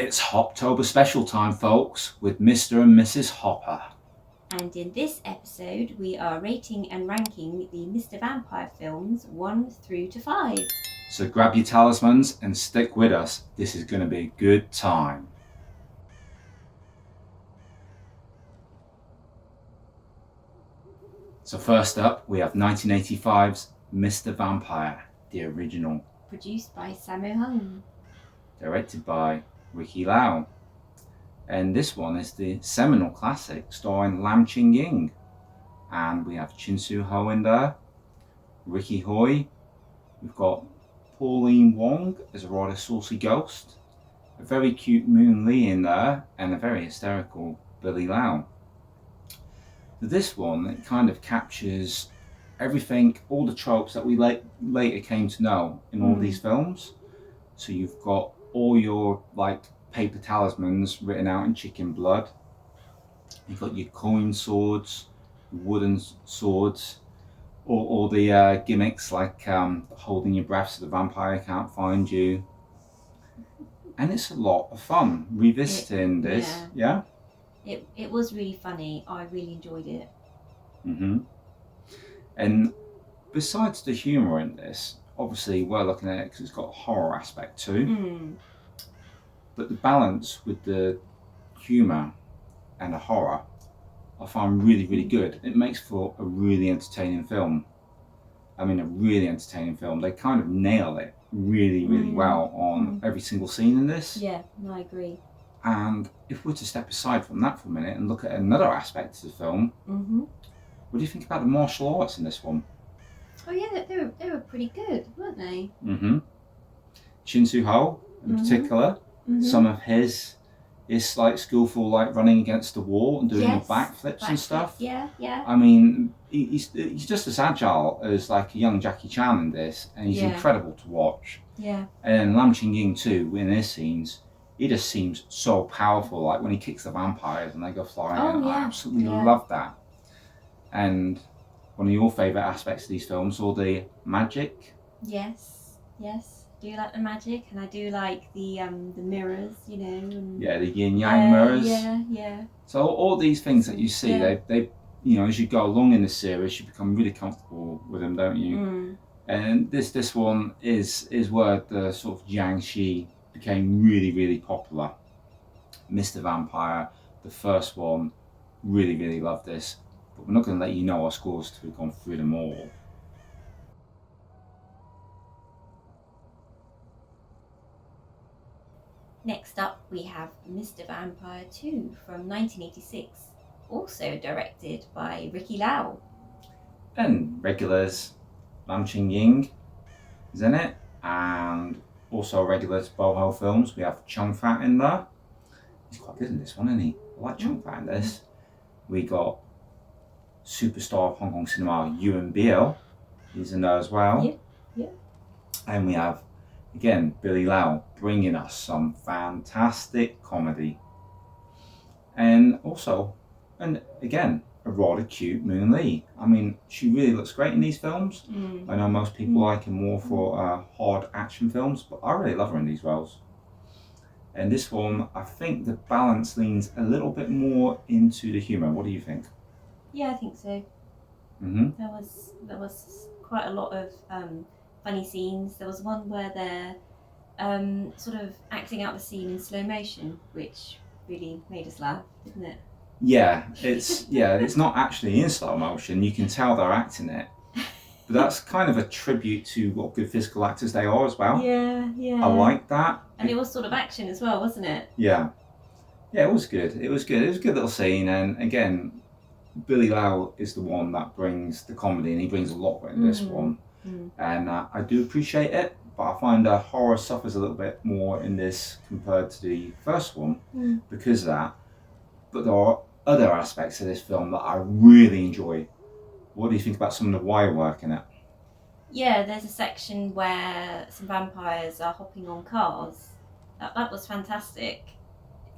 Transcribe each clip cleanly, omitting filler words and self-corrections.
It's Hoptober Special time, folks, with Mr. and Mrs. Hopper. And in this episode, we are rating and ranking the Mr. Vampire films 1 through to 5. So grab your talismans and stick with us. This is going to be a good time. So first up, we have 1985's Mr. Vampire, the original. Produced by Sammo Hung. Directed by Ricky Lau. And this one is the seminal classic starring Lam Ching-ying. And we have Chin Soo Ho in there, Ricky Hoy. We've got Pauline Wong as a rather saucy ghost, a very cute Moon Lee in there, and a very hysterical Billy Lau. For this one, it kind of captures everything, all the tropes that we later came to know in all these films. So you've got all your paper talismans written out in chicken blood. You've got your coin swords, wooden swords, all the gimmicks like holding your breath so the vampire can't find you. And it's a lot of fun revisiting this. Yeah? It was really funny. I really enjoyed it. And besides the humour in this, obviously we're looking at it because it's got a horror aspect too. But the balance with the humour and the horror I find really, really good. It makes for a really entertaining film. I mean, a really entertaining film. They kind of nail it really, really well on every single scene in this. Yeah, no, I agree. And if we're to step aside from that for a minute and look at another aspect of the film, what do you think about the martial arts in this one? Oh yeah, they were pretty good, weren't they? Chin Soo Ho in particular, some of his skillful running against the wall and doing the backflips and stuff. Yeah. I mean, he's just as agile as a young Jackie Chan in this, and he's incredible to watch. Yeah. And Lam Ching-ying too, in his scenes, he just seems so powerful. Like when he kicks the vampires and they go flying. I absolutely love that. And one of your favourite aspects of these films, all the magic. Yes. I do like the magic, and I do like the mirrors, you know. And the yin yang mirrors. Yeah. So all these things that you see, they as you go along in the series, you become really comfortable with them, don't you? And this one is where the sort of Jiangshi became really, really popular. Mr. Vampire, the first one, really, really loved this. But we're not going to let you know our scores till we've gone through them all. Next up, we have Mr. Vampire 2 from 1986, also directed by Ricky Lau. And regulars, Lam Ching-ying is in it, and also regular to Boho films, we have Chung Fat in there. He's quite good in this one, isn't he? I like Chung Fat in this. We got superstar of Hong Kong cinema, Yuan Biao. He's in there as well. Yeah. And we have, again, Billy Lau bringing us some fantastic comedy. And also, and again, a rather cute Moon Lee. I mean, she really looks great in these films. I know most people like her more for hard action films, but I really love her in these roles. And this one, I think the balance leans a little bit more into the humour. What do you think? Yeah, I think so. There was quite a lot of funny scenes. There was one where they're sort of acting out the scene in slow motion, which really made us laugh, didn't it? Yeah, it's not actually in slow motion. You can tell they're acting it, but that's kind of a tribute to what good physical actors they are as well. Yeah. I like that. And it was sort of action as well, wasn't it? Yeah, it was good. It was a good little scene, and again, Billy Lau is the one that brings the comedy, and he brings a lot in this one. And I do appreciate it, but I find horror suffers a little bit more in this compared to the first one because of that. But there are other aspects of this film that I really enjoy. What do you think about some of the wire work in it? Yeah, there's a section where some vampires are hopping on cars. That was fantastic.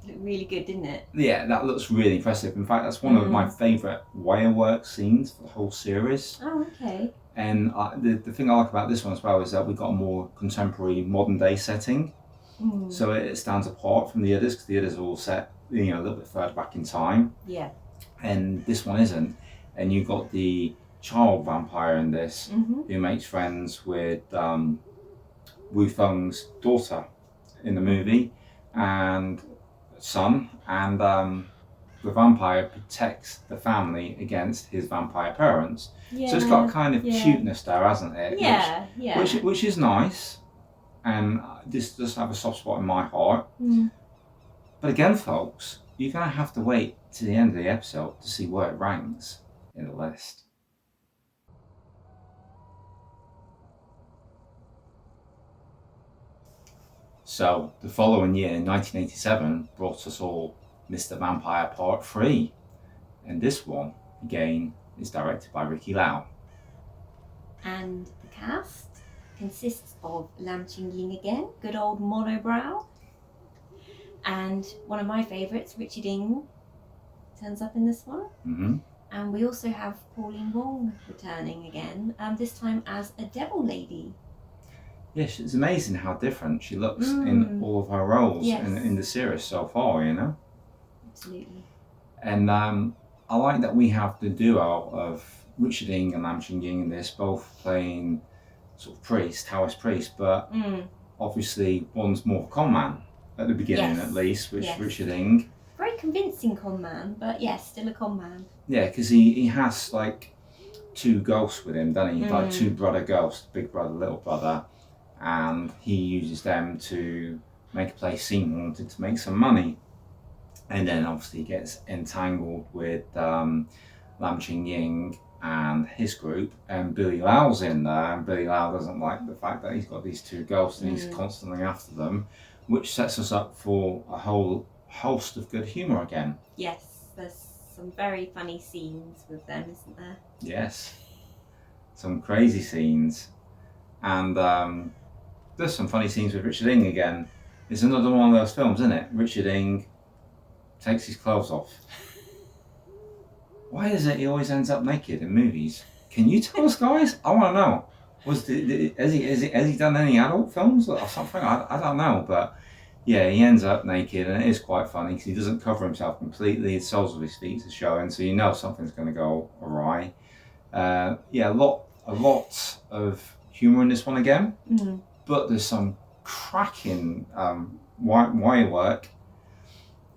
It looked really good, didn't it? Yeah, that looks really impressive. In fact, that's one of my favourite wire work scenes for the whole series. Oh, okay. And the thing I like about this one as well is that we've got a more contemporary, modern day setting. So it stands apart from the others because the others are all set, a little bit further back in time. Yeah. And this one isn't. And you've got the child vampire in this who makes friends with Wu Feng's daughter in the movie and son, and the vampire protects the family against his vampire parents. Yeah. So it's got a kind of cuteness there, hasn't it? Yeah, Which is nice, and this does have a soft spot in my heart. But again, folks, you're going to have to wait to the end of the episode to see where it ranks in the list. So the following year, 1987, brought us all Mr. Vampire Part 3. And this one, again, is directed by Ricky Lau. And the cast consists of Lam Ching-ying again, good old monobrow. And one of my favourites, Richard Ng, turns up in this one. And we also have Pauline Wong returning again, this time as a devil lady. Yes, it's amazing how different she looks in all of her roles in the series so far, Absolutely. And I like that we have the duo of Richard Ng and Lam Ching-ying in this, both playing sort of priest, Taoist priest, but obviously one's more of a con man at the beginning at least, which Richard Ng. Very convincing con man, but yes, still a con man. Yeah, because he has like two ghosts with him, doesn't he? Like two brother ghosts, big brother, little brother, and he uses them to make a place seem haunted to make some money. And then obviously he gets entangled with Lam Ching-ying and his group, and Billy Lau's in there, and Billy Lau doesn't like the fact that he's got these two ghosts and he's constantly after them, which sets us up for a whole host of good humour again. Yes, there's some very funny scenes with them, isn't there? Yes, some crazy scenes, and there's some funny scenes with Richard Ng again. It's another one of those films, isn't it? Richard Ng takes his clothes off. Why is it he always ends up naked in movies? Can you tell us, guys? I want to know. Has he done any adult films or something? I don't know, but yeah, he ends up naked, and it is quite funny because he doesn't cover himself completely. The soles of his feet are showing, so you know something's going to go awry. A lot of humour in this one again, but there's some cracking wire work,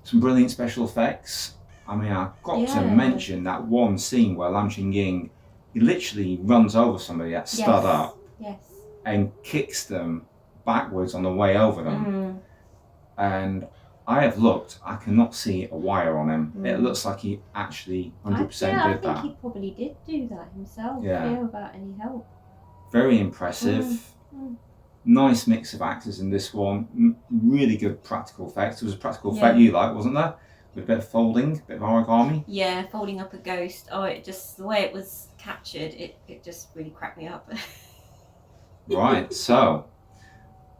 some brilliant special effects. I mean, I've got to mention that one scene where Lam Ching-ying, he literally runs over somebody that's stood up and kicks them backwards on the way over them. And I have looked, I cannot see a wire on him. It looks like he actually 100% did that. I think he probably did do that himself, without any help. Very impressive. Nice mix of actors in this one. Really good practical effects. There was a practical effect you liked, wasn't there? With a bit of folding, a bit of origami. Yeah, folding up a ghost. Oh, it just, the way it was captured, it just really cracked me up. Right, so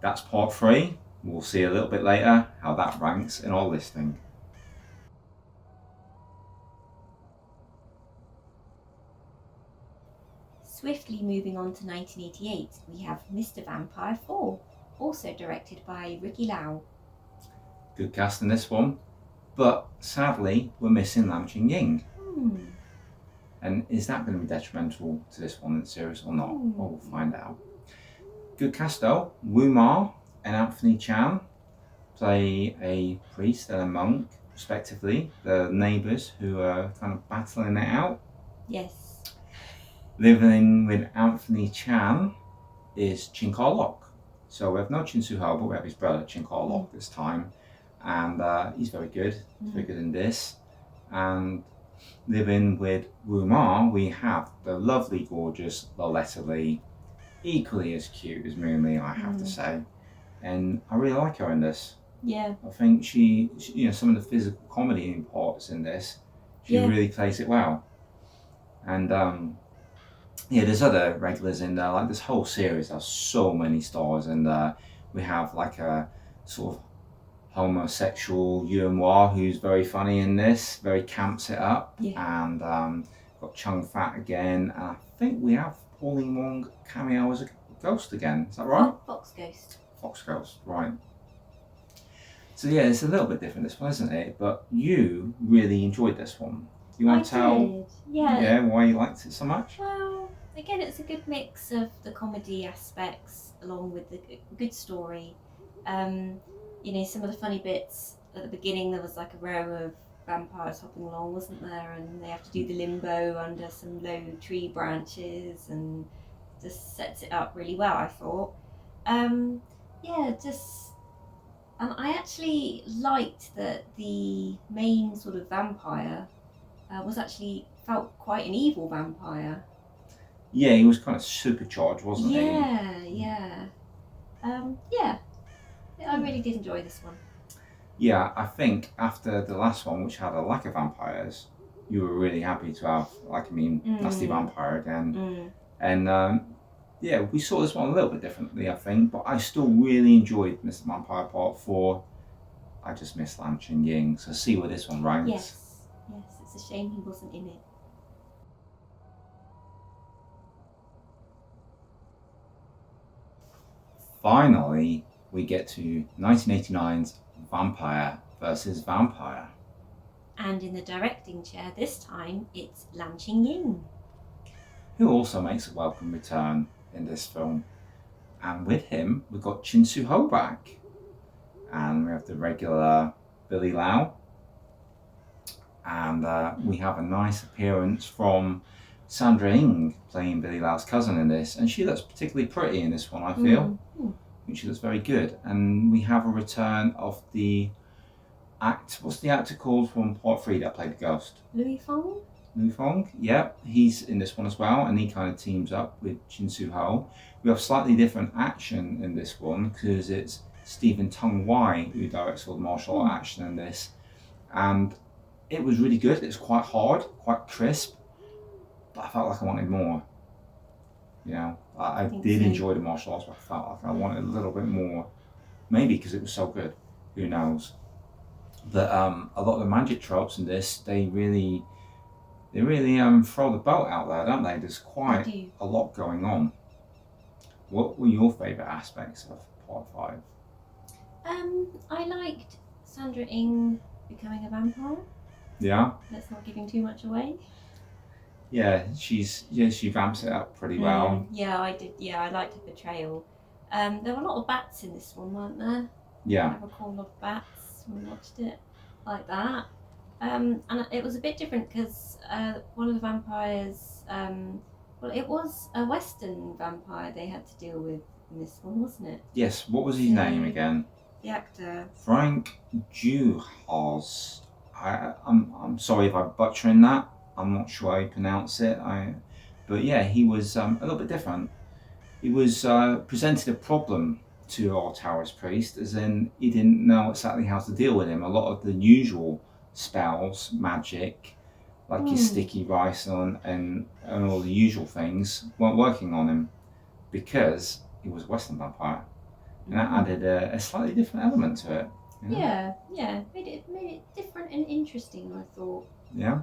that's part 3. We'll see a little bit later how that ranks in our listing. Swiftly moving on to 1988, we have Mr. Vampire 4, also directed by Ricky Lau. Good cast in this one, but sadly we're missing Lam Ching-ying. And is that going to be detrimental to this one in the series or not? Well, we'll find out. Good cast though. Wu Ma and Anthony Chan play a priest and a monk, respectively. The neighbours who are kind of battling it out. Yes. Living with Anthony Chan is Chin Kar-lok. So we have no Chin Soo-ho, but we have his brother Chin Kar-lok this time. And he's very good. He's very good in this. And living with Wu Ma, we have the lovely, gorgeous Loletta Lee. Equally as cute as Moon Lee, I have to say. And I really like her in this. Yeah. I think she some of the physical comedy parts in this, she really plays it well. And there's other regulars in there. Like this whole series has so many stars in there. We have like a sort of homosexual Yuan who's very funny in this, very camps it up. And got Chung Fat again, and I think we have Pauline Wong cameo as a ghost again. Is that right? Fox Ghost. Fox Ghost, right. So yeah, it's a little bit different this one, isn't it? But you really enjoyed this one. You want to tell did. Yeah. why you liked it so much? Well, again, it's a good mix of the comedy aspects along with the good story. You know, some of the funny bits at the beginning, there was like a row of vampires hopping along, wasn't there? And they have to do the limbo under some low tree branches, and just sets it up really well, I thought. And I actually liked that the main sort of vampire was actually felt quite an evil vampire. Yeah, he was kind of supercharged, wasn't he? Yeah. I really did enjoy this one. Yeah, I think after the last one, which had a lack of vampires, you were really happy to have, nasty vampire again. And yeah, we saw this one a little bit differently, I think, but I still really enjoyed Mr. Vampire Part 4. I just miss Lam Ching Ying, so see where this one ranks. Yes, it's a shame he wasn't in it. Finally, we get to 1989's Vampire versus Vampire. And in the directing chair this time, it's Lam Ching Ying, who also makes a welcome return in this film. And with him, we've got Chin Soo Ho back. And we have the regular Billy Lau. And we have a nice appearance from Sandra Ng playing Billy Lau's cousin in this. And she looks particularly pretty in this one, I feel. I think she looks very good. And we have a return of the what's the actor called from Part 3 that played the ghost? Louis Fong? Louis Fong, yeah, he's in this one as well, and he kind of teams up with Chin Soo Ho. We have slightly different action in this one because it's Stephen Tung Wai who directs all the martial art action in this, and it was really good. It was quite hard, quite crisp, but I felt like I wanted more. You know, I did enjoy the martial arts, but I felt like I wanted a little bit more. Maybe because it was so good. Who knows? But a lot of the magic tropes in this, they really throw the boat out there, don't they? There's quite a lot going on. What were your favourite aspects of Part 5? I liked Sandra Ng becoming a vampire. Yeah? Let's not give him too much away. Yeah, she vamps it up pretty well. Yeah, I did. Yeah, I liked her portrayal. There were a lot of bats in this one, weren't there? Yeah. I recall a lot of bats when we watched it like that. And it was a bit different because one of the vampires, it was a Western vampire they had to deal with in this one, wasn't it? Yes, what was his name again? The actor. Frank Juhas. I'm sorry if I'm butchering that. I'm not sure how you pronounce it. But yeah, he was a little bit different. He was presented a problem to our Taoist priest, as in he didn't know exactly how to deal with him. A lot of the usual spells, magic, like his sticky rice and all the usual things weren't working on him because he was a Western vampire, and that added a slightly different element to it. You know? Yeah, made it different and interesting, I thought. Yeah,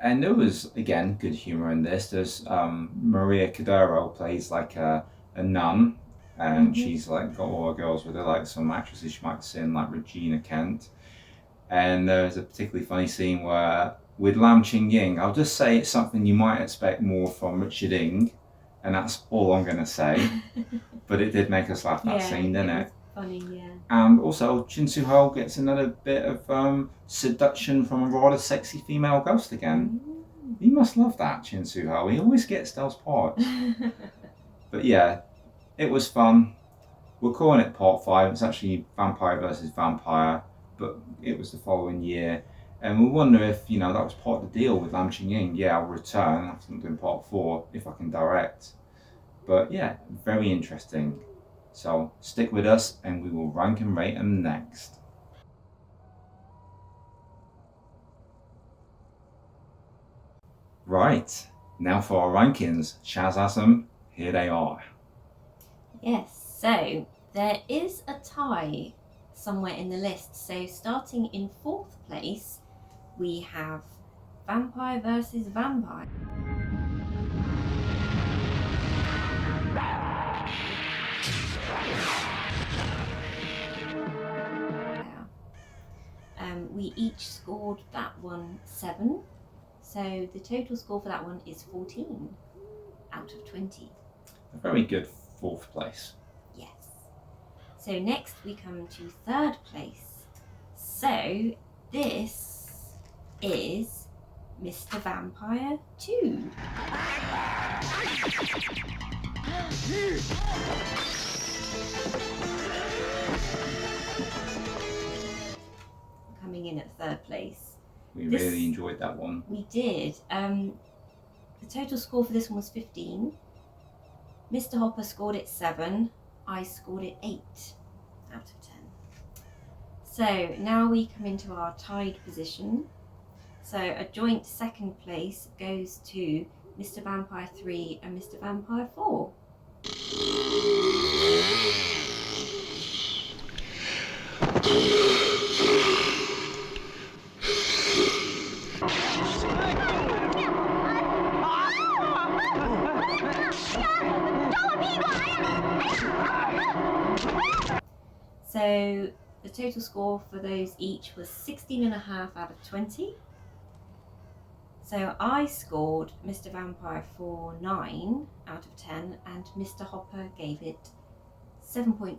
and there was again good humor in this. There's Maria Cordero plays like a nun, and she's like got all her girls with her, like some actresses you might have seen, like Regina Kent. And there's a particularly funny scene where, with Lam Ching Ying, I'll just say it's something you might expect more from Richard Ng, and that's all I'm going to say. But it did make us laugh, that scene, didn't it? Funny, yeah. And also, Chin Soo Ho gets another bit of seduction from a rather sexy female ghost again. You must love that, Chin Soo Ho. He always gets those parts. But yeah, it was fun. We're calling it Part 5. It's actually Vampire versus Vampire, but it was the following year. And we wonder if, that was part of the deal with Lam Ching Ying. Yeah, I'll return after I'm doing Part 4 if I can direct. But yeah, very interesting. So stick with us and we will rank and rate them next. Right, now for our rankings. Shaz Asam, here they are. Yes, so there is a tie somewhere in the list. So starting in 4th place, we have Vampire versus Vampire. we each scored that one 7. So the total score for that one is 14 out of 20. A very good 4th place. Yes. So next we come to 3rd place. So this is Mr. Vampire 2. Coming in at 3rd place. We really enjoyed that one. We did. The total score for this one was 15. Mr. Hopper scored it 7. I scored it 8 out of 10. So now we come into our tied position. So a joint 2nd place goes to Mr. Vampire 3 and Mr. Vampire 4. So the total score for those each was 16.5 out of 20. So I scored Mr. Vampire 4 9 out of 10 and Mr. Hopper gave it 7.5.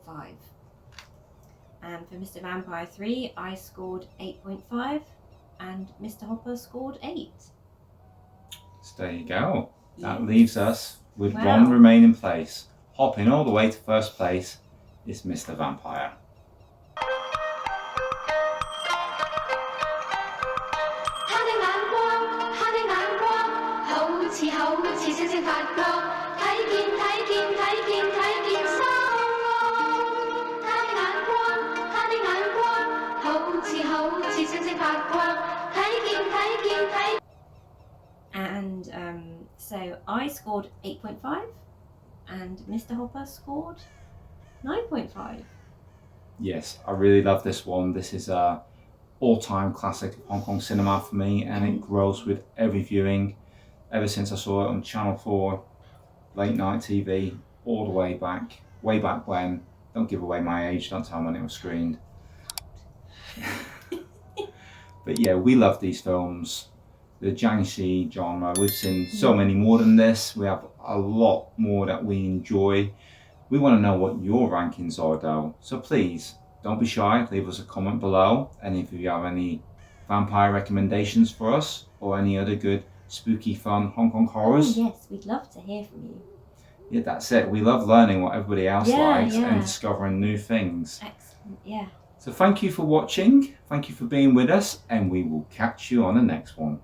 And for Mr. Vampire 3 I scored 8.5 and Mr. Hopper scored 8. So there you go. That Yes. leaves us with Wow. one remaining place. Hopping all the way to 1st place is Mr. Vampire. And so I scored 8.5 and Mr. Hopper scored 9.5. Yes, I really love this one. This is a all-time classic of Hong Kong cinema for me, and it grows with every viewing ever since I saw it on Channel 4, late night TV, all the way back when. Don't give away my age, don't tell me when it was screened. But yeah, we love these films. The Jiangshi genre, we've seen so many more than this. We have a lot more that we enjoy. We want to know what your rankings are though. So please, don't be shy, leave us a comment below. And if you have any vampire recommendations for us or any other good spooky fun Hong Kong horrors. Oh, yes, we'd love to hear from you. Yeah, that's it. We love learning what everybody else likes yeah. and discovering new things. Excellent, yeah. So thank you for watching. Thank you for being with us, and we will catch you on the next one.